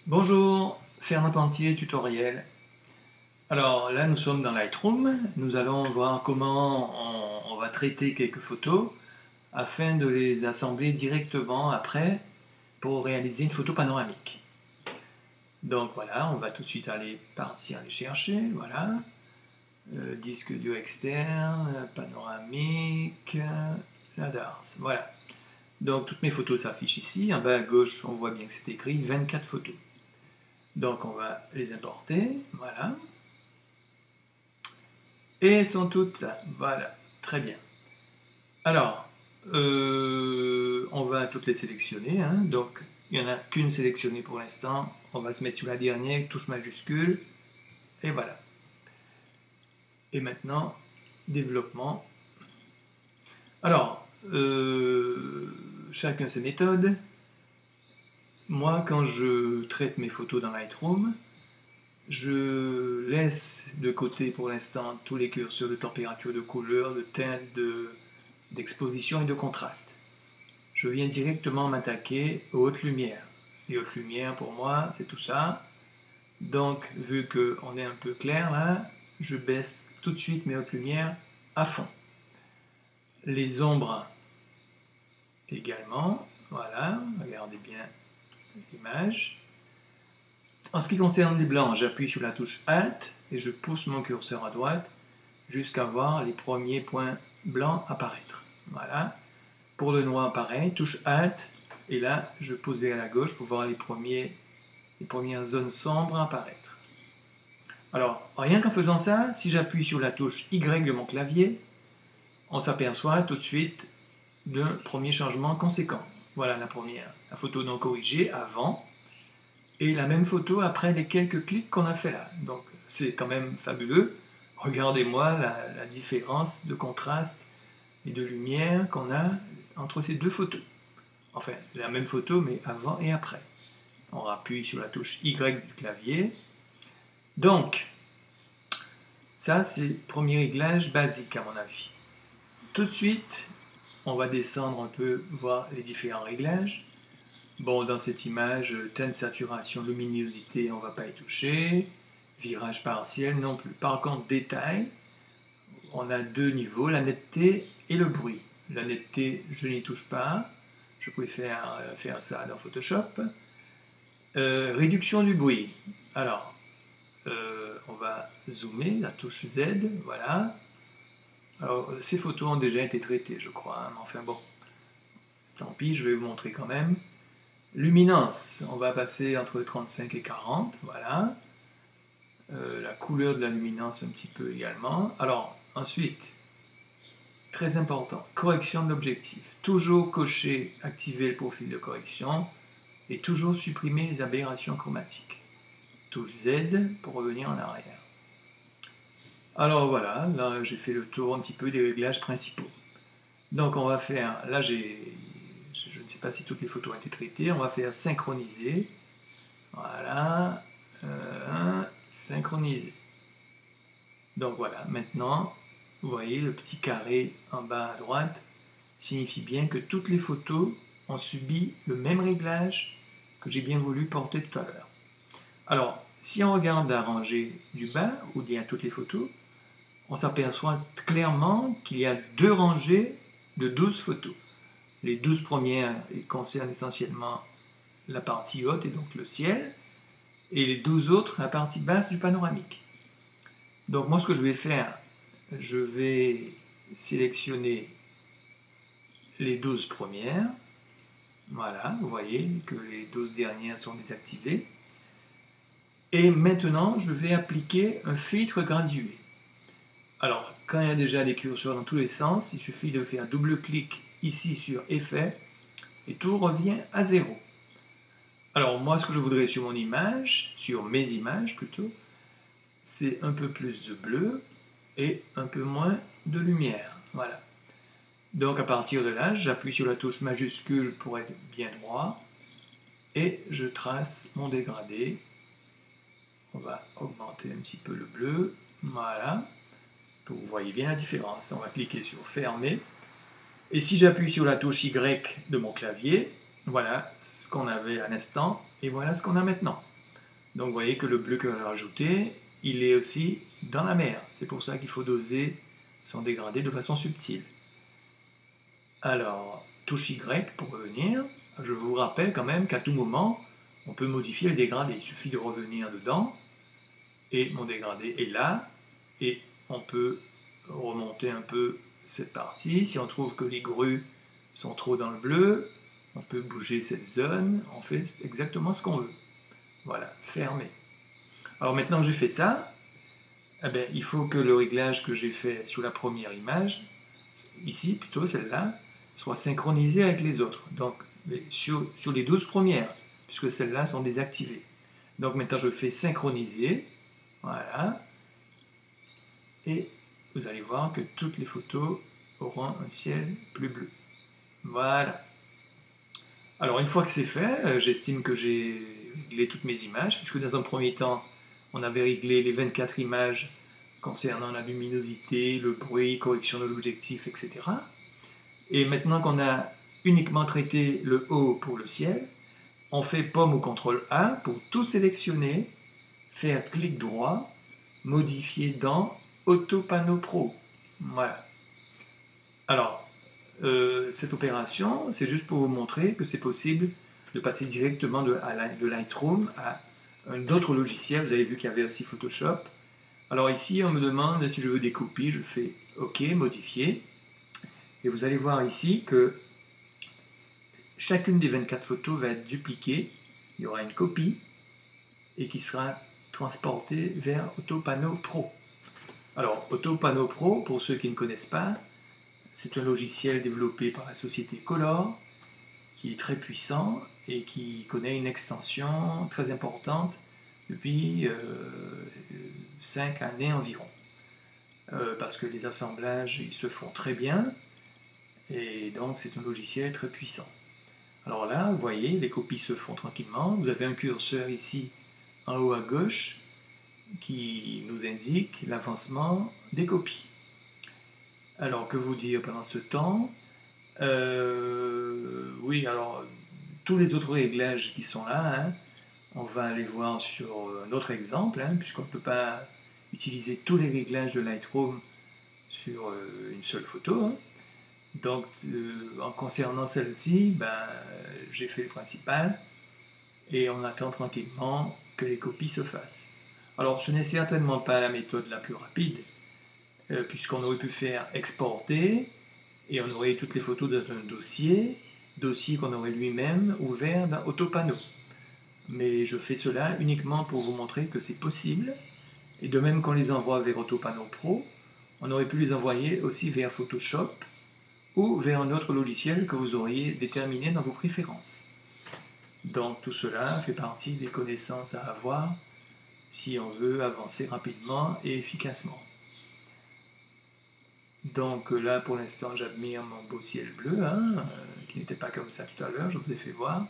Bonjour, Fernand Pentier, tutoriel. Alors là, nous sommes dans Lightroom. Nous allons voir comment on va traiter quelques photos afin de les assembler directement après pour réaliser une photo panoramique. Donc voilà, on va tout de suite aller partir les chercher. Voilà, disque dur externe, panoramique, la DARS. Voilà. Donc toutes mes photos s'affichent ici. En bas à gauche, on voit bien que c'est écrit 24 photos. Donc on va les importer, voilà. Et elles sont toutes là, voilà, très bien. Alors, on va toutes les sélectionner, hein. Donc il n'y en a qu'une sélectionnée pour l'instant. On va se mettre sur la dernière, touche majuscule, et voilà. Et maintenant, développement. Alors, chacun ses méthodes. Moi, quand je traite mes photos dans Lightroom, je laisse de côté pour l'instant tous les curseurs de température, de couleur, de teinte, d'exposition et de contraste. Je viens directement m'attaquer aux hautes lumières. Les hautes lumières, pour moi, c'est tout ça. Donc, vu qu'on est un peu clair là, je baisse tout de suite mes hautes lumières à fond. Les ombres également, voilà, regardez bien l'image. En ce qui concerne les blancs, j'appuie sur la touche Alt et je pousse mon curseur à droite jusqu'à voir les premiers points blancs apparaître. Voilà. Pour le noir, pareil, touche Alt et là, je pousse vers la gauche pour voir les premières zones sombres apparaître. Alors, rien qu'en faisant ça, si j'appuie sur la touche Y de mon clavier, on s'aperçoit tout de suite d'un premier changement conséquent. Voilà la photo non corrigée avant, et la même photo après les quelques clics qu'on a fait là. Donc c'est quand même fabuleux. Regardez-moi la différence de contraste et de lumière qu'on a entre ces deux photos. Enfin, la même photo, mais avant et après. On appuie sur la touche Y du clavier. Donc, ça c'est le premier réglage basique à mon avis. Tout de suite, on va descendre un peu, voir les différents réglages. Bon, dans cette image, teinte, saturation, luminosité, on ne va pas y toucher. Virage partiel non plus. Par contre, détail, on a deux niveaux, la netteté et le bruit. La netteté, je n'y touche pas. Je préfère faire ça dans Photoshop. Réduction du bruit. Alors, on va zoomer, la touche Z, voilà. Alors, ces photos ont déjà été traitées, je crois, hein, mais enfin bon, tant pis, je vais vous montrer quand même. Luminance, on va passer entre 35 et 40, voilà. La couleur de la luminance un petit peu également. Alors, ensuite, très important, correction de l'objectif. Toujours cocher, activer le profil de correction et toujours supprimer les aberrations chromatiques. Touche Z pour revenir en arrière. Alors voilà, là j'ai fait le tour un petit peu des réglages principaux. Donc on va faire, là je ne sais pas si toutes les photos ont été traitées, on va faire synchroniser. Voilà, synchroniser. Donc voilà, maintenant, vous voyez le petit carré en bas à droite signifie bien que toutes les photos ont subi le même réglage que j'ai bien voulu porter tout à l'heure. Alors, si on regarde la rangée du bas, où il y a toutes les photos, on s'aperçoit clairement qu'il y a deux rangées de 12 photos. Les 12 premières concernent essentiellement la partie haute et donc le ciel, et les 12 autres la partie basse du panoramique. Donc moi ce que je vais faire, je vais sélectionner les 12 premières. Voilà, vous voyez que les 12 dernières sont désactivées. Et maintenant, je vais appliquer un filtre gradué. Alors, quand il y a déjà des curseurs dans tous les sens, il suffit de faire double-clic ici sur Effet et tout revient à zéro. Alors, moi, ce que je voudrais sur mon image, sur mes images plutôt, c'est un peu plus de bleu et un peu moins de lumière. Voilà. Donc, à partir de là, j'appuie sur la touche majuscule pour être bien droit et je trace mon dégradé. On va augmenter un petit peu le bleu. Voilà. Vous voyez bien la différence. On va cliquer sur Fermer. Et si j'appuie sur la touche Y de mon clavier, voilà ce qu'on avait à l'instant et voilà ce qu'on a maintenant. Donc vous voyez que le bleu que l'on a rajouté, il est aussi dans la mer. C'est pour ça qu'il faut doser son dégradé de façon subtile. Alors, touche Y pour revenir. Je vous rappelle quand même qu'à tout moment, on peut modifier le dégradé. Il suffit de revenir dedans, et mon dégradé est là, et on peut remonter un peu cette partie. Si on trouve que les grues sont trop dans le bleu, on peut bouger cette zone, on fait exactement ce qu'on veut. Voilà, fermé. Alors maintenant que j'ai fait ça, eh bien, il faut que le réglage que j'ai fait sur la première image, ici plutôt celle-là, soit synchronisé avec les autres. Donc sur les 12 premières, puisque celles-là sont désactivées. Donc maintenant je fais synchroniser, voilà, et vous allez voir que toutes les photos auront un ciel plus bleu. Voilà. Alors une fois que c'est fait, j'estime que j'ai réglé toutes mes images, puisque dans un premier temps, on avait réglé les 24 images concernant la luminosité, le bruit, correction de l'objectif, etc. Et maintenant qu'on a uniquement traité le haut pour le ciel, on fait pomme ou CTRL A pour tout sélectionner, faire clic droit, modifier dans Autopanneau Pro. Voilà. Alors, cette opération, c'est juste pour vous montrer que c'est possible de passer directement de Lightroom à d'autres logiciels. Vous avez vu qu'il y avait aussi Photoshop. Alors ici, on me demande si je veux des copies. Je fais OK, modifier. Et vous allez voir ici que chacune des 24 photos va être dupliquée. Il y aura une copie et qui sera transportée vers Autopanneau Pro. Alors, Autopanneau Pro, pour ceux qui ne connaissent pas, c'est un logiciel développé par la société Color qui est très puissant et qui connaît une extension très importante depuis 5 années environ. Parce que les assemblages ils se font très bien et donc c'est un logiciel très puissant. Alors là, vous voyez, les copies se font tranquillement. Vous avez un curseur ici en haut à gauche qui nous indique l'avancement des copies. Alors, que vous dire pendant ce temps? Oui, alors, tous les autres réglages qui sont là, hein, on va aller voir sur un autre exemple, hein, puisqu'on ne peut pas utiliser tous les réglages de Lightroom sur une seule photo. Hein. Donc, en concernant celle-ci, ben, j'ai fait le principal, et on attend tranquillement que les copies se fassent. Alors, ce n'est certainement pas la méthode la plus rapide, puisqu'on aurait pu faire exporter et on aurait toutes les photos dans un dossier qu'on aurait lui-même ouvert dans Autopanneau. Mais je fais cela uniquement pour vous montrer que c'est possible, et de même qu'on les envoie vers Autopanneau Pro, on aurait pu les envoyer aussi vers Photoshop ou vers un autre logiciel que vous auriez déterminé dans vos préférences. Donc tout cela fait partie des connaissances à avoir si on veut avancer rapidement et efficacement. Donc là, pour l'instant, j'admire mon beau ciel bleu, hein, qui n'était pas comme ça tout à l'heure, je vous ai fait voir.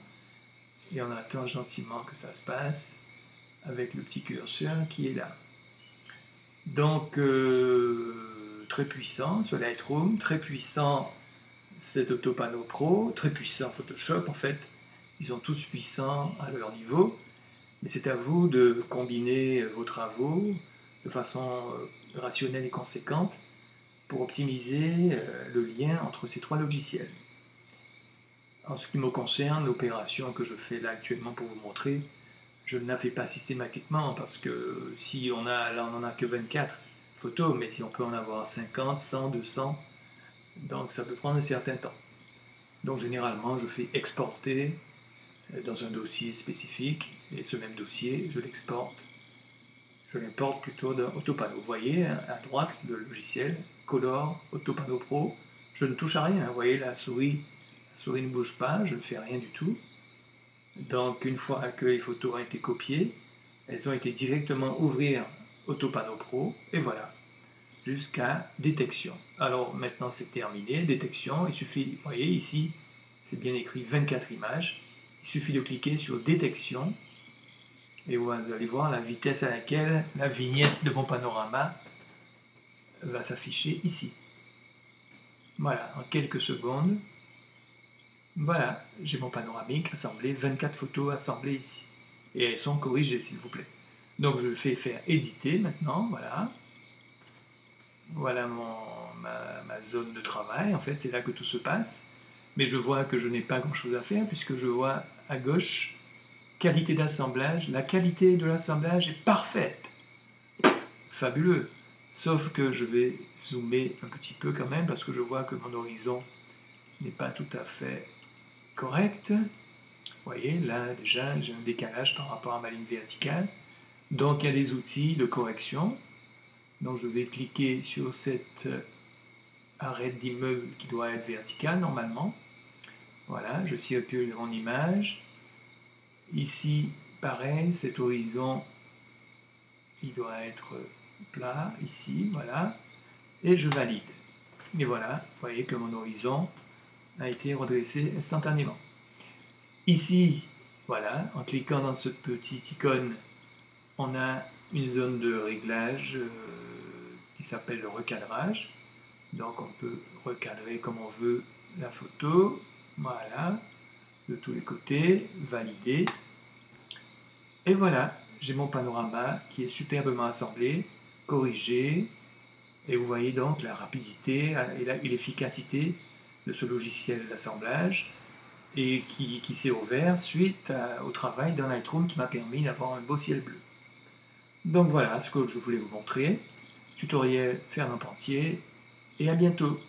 Et on attend gentiment que ça se passe avec le petit curseur qui est là. Donc, très puissant ce Lightroom, très puissant cet Autopanneau Pro, très puissant Photoshop. En fait, ils sont tous puissants à leur niveau. Mais c'est à vous de combiner vos travaux de façon rationnelle et conséquente pour optimiser le lien entre ces trois logiciels. En ce qui me concerne, l'opération que je fais là actuellement pour vous montrer, je ne la fais pas systématiquement parce que si on a, là on n'en a que 24 photos, mais si on peut en avoir 50, 100, 200, donc ça peut prendre un certain temps. Donc généralement je fais exporter dans un dossier spécifique et ce même dossier je l'exporte. Je l'importe plutôt dans Autopanneau. Vous voyez à droite le logiciel Color Autopanneau Pro. Je ne touche à rien. Vous voyez la souris ne bouge pas, je ne fais rien du tout. Donc une fois que les photos ont été copiées, elles ont été directement ouvrir Autopanneau Pro et voilà, jusqu'à détection. Alors maintenant c'est terminé, détection, il suffit, vous voyez ici, c'est bien écrit 24 images, il suffit de cliquer sur détection et vous allez voir la vitesse à laquelle la vignette de mon panorama va s'afficher ici. Voilà, en quelques secondes, voilà, j'ai mon panoramique assemblé, 24 photos assemblées ici. et elles sont corrigées, s'il vous plaît. Donc je fais faire éditer maintenant, voilà. Voilà ma zone de travail, en fait, c'est là que tout se passe. Mais je vois que je n'ai pas grand-chose à faire, puisque je vois à gauche, qualité d'assemblage. La qualité de l'assemblage est parfaite. Fabuleux. Sauf que je vais zoomer un petit peu quand même, parce que je vois que mon horizon n'est pas tout à fait correct. Vous voyez, là déjà, j'ai un décalage par rapport à ma ligne verticale. Donc il y a des outils de correction. Donc je vais cliquer sur cette arête d'immeuble qui doit être verticale normalement. Voilà, je circule mon image. Ici, pareil, cet horizon, il doit être plat, ici, voilà. Et je valide. Et voilà, vous voyez que mon horizon a été redressé instantanément. Ici, voilà, en cliquant dans cette petite icône, on a une zone de réglage qui s'appelle le recadrage. Donc on peut recadrer comme on veut la photo, voilà, de tous les côtés, valider. Et voilà, j'ai mon panorama qui est superbement assemblé, corrigé, et vous voyez donc la rapidité et l'efficacité de ce logiciel d'assemblage et qui s'est ouvert suite au travail dans Lightroom qui m'a permis d'avoir un beau ciel bleu. Donc voilà ce que je voulais vous montrer. Tutoriel Fernand Pentier, et à bientôt.